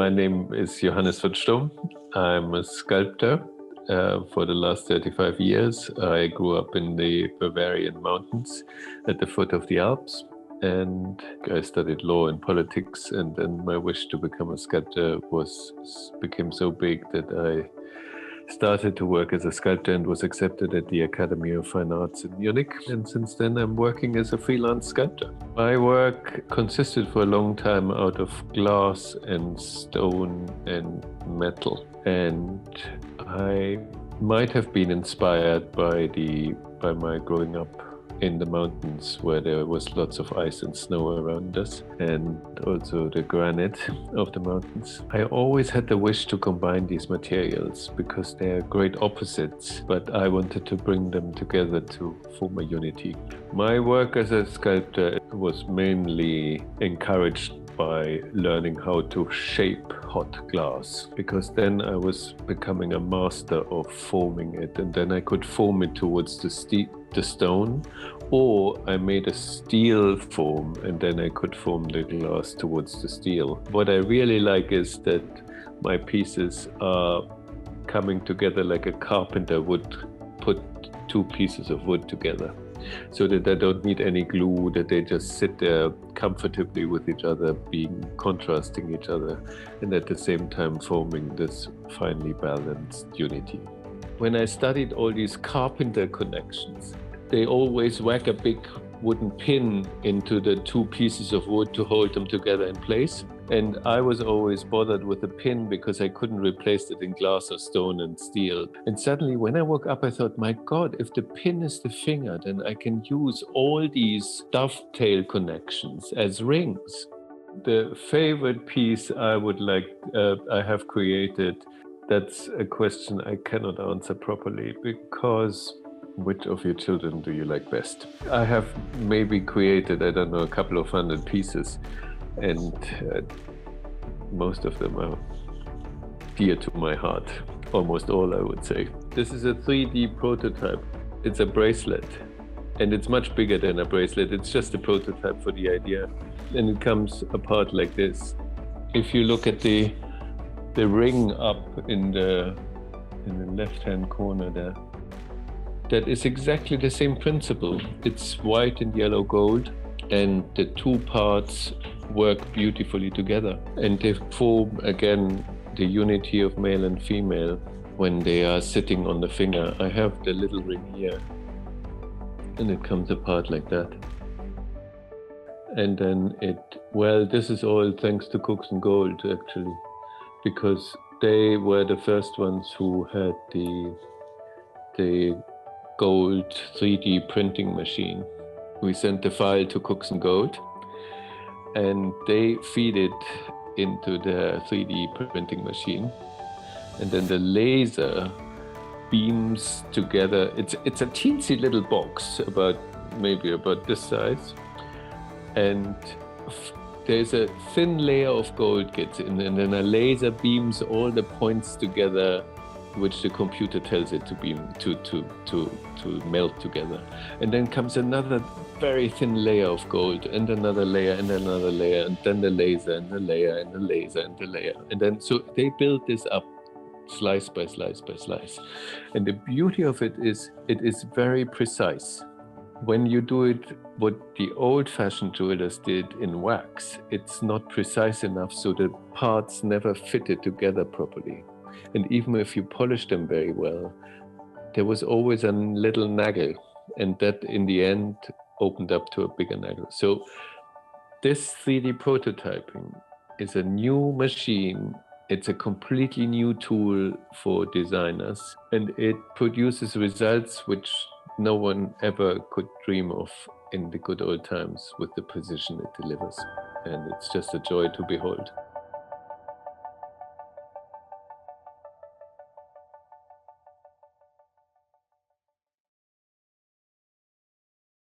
My name is Johannes von Stumm. I'm a sculptor for the last 35 years. I grew up in the Bavarian mountains at the foot of the Alps, and I studied law and politics, and then my wish to become a sculptor became so big that I started to work as a sculptor and was accepted at the Academy of Fine Arts in Munich. And since then, I'm working as a freelance sculptor. My work consisted for a long time out of glass and stone and metal. And I might have been inspired by my growing up in the mountains, where there was lots of ice and snow around us, and also the granite of the mountains. I always had the wish to combine these materials because they're great opposites, but I wanted to bring them together to form a unity. My work as a sculptor was mainly encouraged by learning how to shape hot glass, because then I was becoming a master of forming it, and then I could form it towards the stone, or I made a steel form and then I could form the glass towards the steel. What I really like is that my pieces are coming together like a carpenter would put two pieces of wood together, so that I don't need any glue, that they just sit there comfortably with each other, contrasting each other, and at the same time forming this finely balanced unity. When I studied all these carpenter connections, they always whack a big wooden pin into the two pieces of wood to hold them together in place. And I was always bothered with the pin because I couldn't replace it in glass or stone and steel. And suddenly when I woke up, I thought, my God, if the pin is the finger, then I can use all these dovetail connections as rings. The favorite piece I have created, that's a question I cannot answer properly, because which of your children do you like best? I have maybe created, a couple of hundred pieces, and most of them are dear to my heart. Almost all, I would say. This is a 3D prototype. It's a bracelet, and it's much bigger than a bracelet. It's just a prototype for the idea, and it comes apart like this. If you look at the ring up in the left-hand corner there, that is exactly the same principle. It's white and yellow gold, and the two parts work beautifully together. And they form, again, the unity of male and female when they are sitting on the finger. I have the little ring here, and it comes apart like that. And then this is all thanks to Cooksongold, actually, because they were the first ones who had the gold 3D printing machine. We sent the file to Cooksongold, and they feed it into the 3D printing machine, and then the laser beams together. It's a teensy little box maybe about this size, and there's a thin layer of gold gets in, and then a laser beams all the points together, which the computer tells it to beam to melt together. And then comes another very thin layer of gold, and another layer, and another layer, and then the laser, and the layer, and the laser, and the layer. And then so they build this up slice by slice by slice. And the beauty of it is very precise. When you do it, what the old-fashioned jewelers did in wax, it's not precise enough, so the parts never fitted together properly. And even if you polish them very well, there was always a little naggle, and that in the end opened up to a bigger naggle. So this 3D prototyping is a new machine. It's a completely new tool for designers, and it produces results which no one ever could dream of in the good old times with the precision it delivers. And it's just a joy to behold.